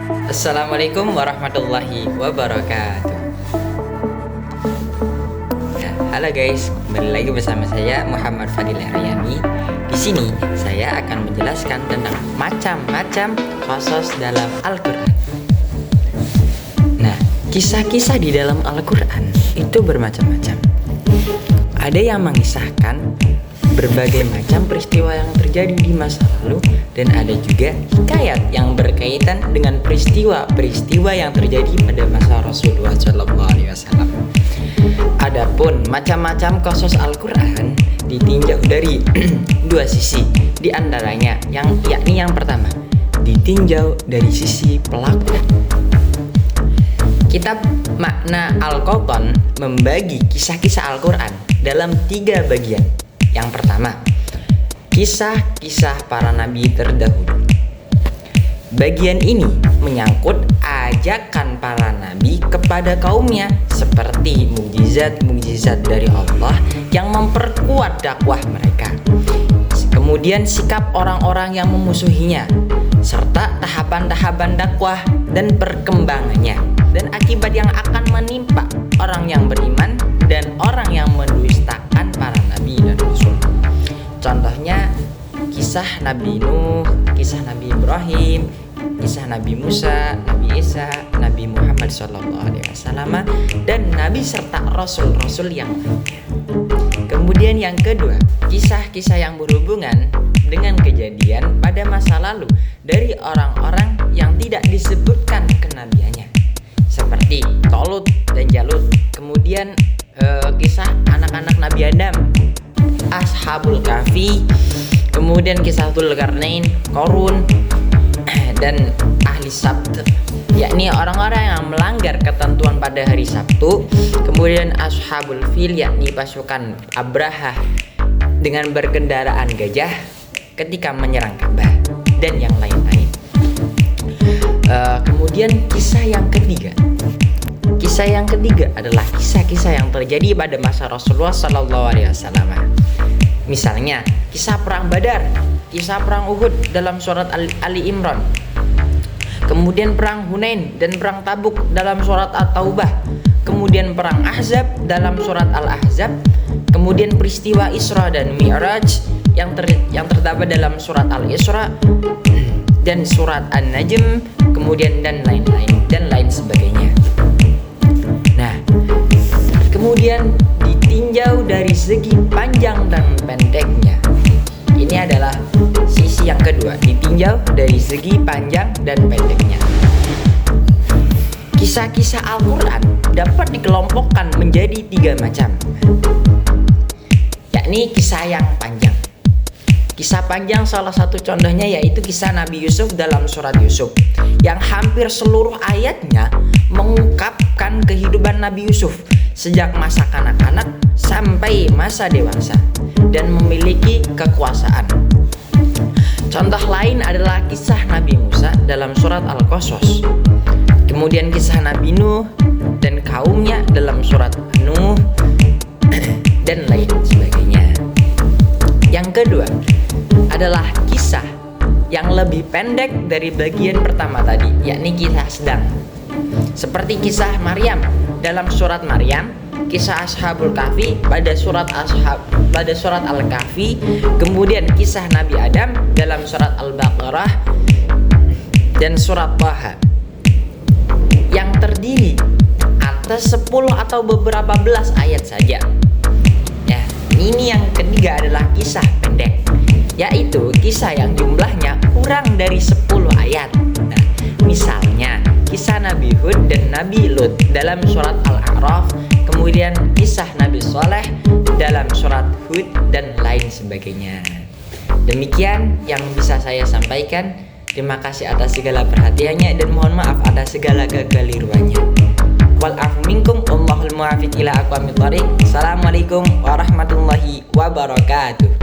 Assalamualaikum warahmatullahi wabarakatuh. Ya, halo guys, kembali lagi bersama saya Muhammad Fadil Haryani. Di sini saya akan menjelaskan tentang macam-macam qasas dalam Al-Qur'an. Nah, kisah-kisah di dalam Al-Qur'an itu bermacam-macam. Ada yang mengisahkan berbagai macam peristiwa yang terjadi di masa lalu, dan ada juga hikayat yang berkaitan dengan peristiwa-peristiwa yang terjadi pada masa Rasulullah SAW. Adapun macam-macam qasas Al-Qur'an ditinjau dari dua sisi, di antaranya yakni yang pertama ditinjau dari sisi pelaku. Kitab Makna Al-Qur'an membagi kisah-kisah Al-Qur'an dalam 3 bagian. Yang pertama, kisah-kisah para nabi terdahulu. Bagian ini menyangkut ajakan para nabi kepada kaumnya, seperti mukjizat-mukjizat dari Allah yang memperkuat dakwah mereka. Kemudian sikap orang-orang yang memusuhinya, serta tahapan-tahapan dakwah dan perkembangannya, dan akibat yang akan menimpa orang yang beriman dan orang yang mendustakan para nabi dan rasul. Contohnya kisah Nabi Nuh, kisah Nabi Ibrahim, kisah Nabi Musa, Nabi Isa, Nabi Muhammad SAW, dan nabi serta rasul-rasul yang lainnya. Kemudian yang kedua, kisah-kisah yang berhubungan dengan kejadian pada masa lalu dari orang-orang yang tidak disebutkan kenabiannya, seperti Tolut dan Jalut. Kemudian kisah anak-anak Nabi Adam, Ashabul Kahfi, kemudian kisah Dzulqarnain, Qarun, dan ahli Sabt, yakni orang-orang yang melanggar ketentuan pada hari Sabtu. Kemudian Ashabul Fil, yakni pasukan Abraha dengan berkendaraan gajah ketika menyerang Ka'bah, dan yang lain-lain. Kemudian kisah yang ketiga adalah kisah-kisah yang terjadi pada masa Rasulullah SAW. Misalnya kisah perang Badar, kisah perang Uhud dalam surat Ali Imran, kemudian perang Hunain dan perang Tabuk dalam surat At-Taubah, kemudian perang Ahzab dalam surat Al-Ahzab, kemudian peristiwa Isra dan Mi'raj yang terdapat dalam surat Al-Isra dan surat An-Najm, kemudian dan lain-lain dan lain sebagainya. Nah, kemudian ditinjau dari segi panjang dan pendeknya. Ini adalah sisi yang kedua, ditinjau dari segi panjang dan pendeknya. Kisah-kisah Al-Qur'an dapat dikelompokkan menjadi 3 macam, yakni kisah yang panjang. Kisah panjang salah satu contohnya yaitu kisah Nabi Yusuf dalam surat Yusuf, yang hampir seluruh ayatnya mengungkapkan kehidupan Nabi Yusuf sejak masa kanak-kanak sampai masa dewasa dan memiliki kekuasaan. Contoh lain adalah kisah Nabi Musa dalam surat Al-Qasas, kemudian kisah Nabi Nuh dan kaumnya dalam surat Nuh, dan lain sebagainya. Yang kedua adalah kisah yang lebih pendek dari bagian pertama tadi, yakni kisah sedang, seperti kisah Maryam dalam surat Maryam, kisah Ashabul Kahfi pada surat Al-Kahfi, kemudian kisah Nabi Adam dalam surat Al-Baqarah dan surat Thaha, yang terdiri atas 10 atau beberapa belas ayat saja. Ya, ini yang ketiga adalah kisah pendek, yaitu kisah yang jumlahnya kurang dari 10 ayat. Nah, misalnya kisah Nabi Hud dan Nabi Lut dalam surat Al-A'raf, kemudian kisah Nabi Saleh dalam surat Hud, dan lain sebagainya. Demikian yang bisa saya sampaikan. Terima kasih atas segala perhatiannya dan mohon maaf atas segala kekeliruannya. Wal afu minkum, wallahul muwaffiq ila aqwamit thoriq. Assalamualaikum warahmatullahi wabarakatuh.